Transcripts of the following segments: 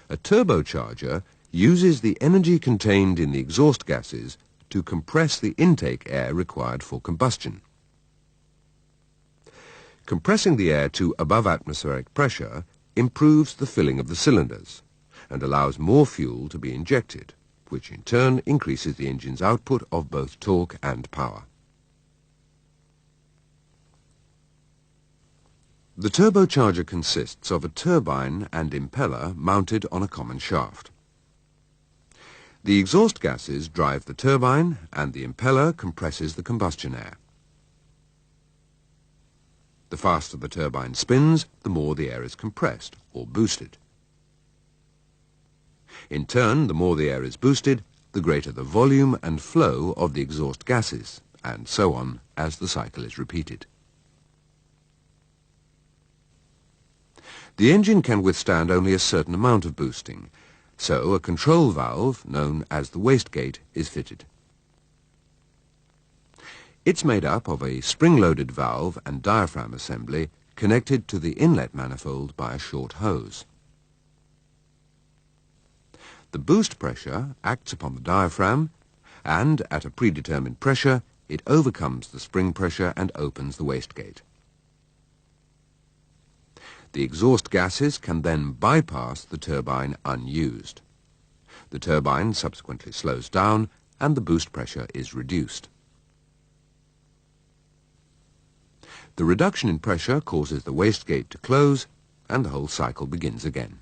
A turbocharger uses the energy contained in the exhaust gases to compress the intake air required for combustion. Compressing the air to above atmospheric pressure improves the filling of the cylinders and allows more fuel to be injected, which in turn increases the engine's output of both torque and power. The turbocharger consists of a turbine and impeller mounted on a common shaft. The exhaust gases drive the turbine and the impeller compresses the combustion air. The faster the turbine spins, the more the air is compressed or boosted. In turn, the more the air is boosted, the greater the volume and flow of the exhaust gases, and so on as the cycle is repeated. The engine can withstand only a certain amount of boosting, so a control valve, known as the wastegate, is fitted. It's made up of a spring-loaded valve and diaphragm assembly connected to the inlet manifold by a short hose. The boost pressure acts upon the diaphragm, and at a predetermined pressure, it overcomes the spring pressure and opens the wastegate. The exhaust gases can then bypass the turbine unused. The turbine subsequently slows down and the boost pressure is reduced. The reduction in pressure causes the wastegate to close and the whole cycle begins again.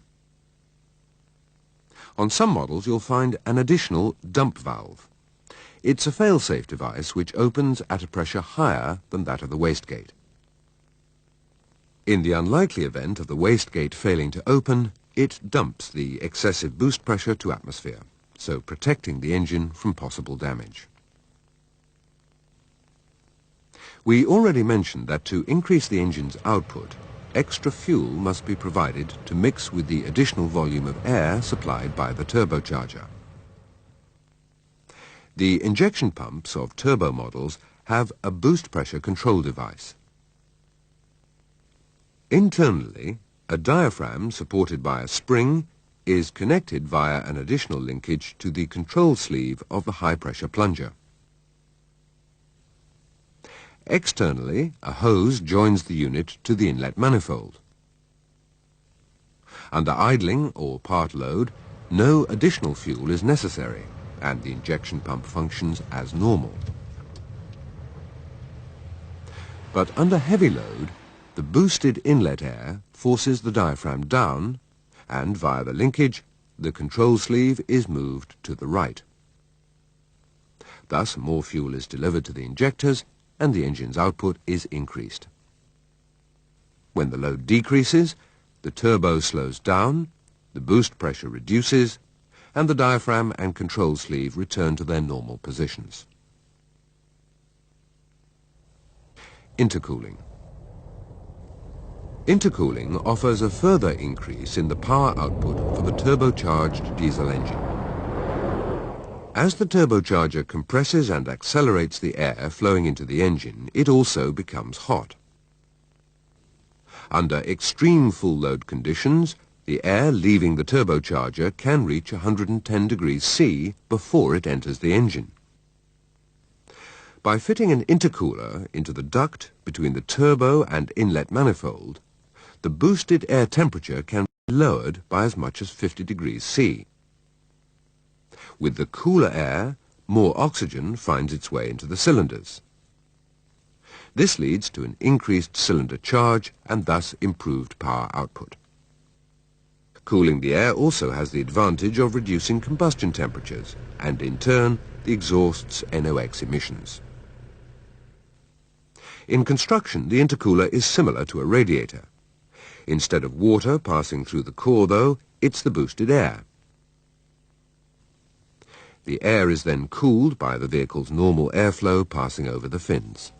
On some models you'll find an additional dump valve. It's a fail-safe device which opens at a pressure higher than that of the wastegate. In the unlikely event of the wastegate failing to open, it dumps the excessive boost pressure to atmosphere, so protecting the engine from possible damage. We already mentioned that to increase the engine's output, extra fuel must be provided to mix with the additional volume of air supplied by the turbocharger. The injection pumps of turbo models have a boost pressure control device. Internally, a diaphragm supported by a spring is connected via an additional linkage to the control sleeve of the high-pressure plunger. Externally, a hose joins the unit to the inlet manifold. Under idling or part load, no additional fuel is necessary and the injection pump functions as normal. But under heavy load, the boosted inlet air forces the diaphragm down and via the linkage, the control sleeve is moved to the right. Thus, more fuel is delivered to the injectors and the engine's output is increased. When the load decreases, the turbo slows down, the boost pressure reduces, and the diaphragm and control sleeve return to their normal positions. Intercooling. Intercooling offers a further increase in the power output for the turbocharged diesel engine. As the turbocharger compresses and accelerates the air flowing into the engine, it also becomes hot. Under extreme full load conditions, the air leaving the turbocharger can reach 110 degrees C before it enters the engine. By fitting an intercooler into the duct between the turbo and inlet manifold, the boosted air temperature can be lowered by as much as 50 degrees C. With the cooler air, more oxygen finds its way into the cylinders. This leads to an increased cylinder charge and thus improved power output. Cooling the air also has the advantage of reducing combustion temperatures and, in turn, the exhaust's NOx emissions. In construction, the intercooler is similar to a radiator. Instead of water passing through the core, though, it's the boosted air. The air is then cooled by the vehicle's normal airflow passing over the fins.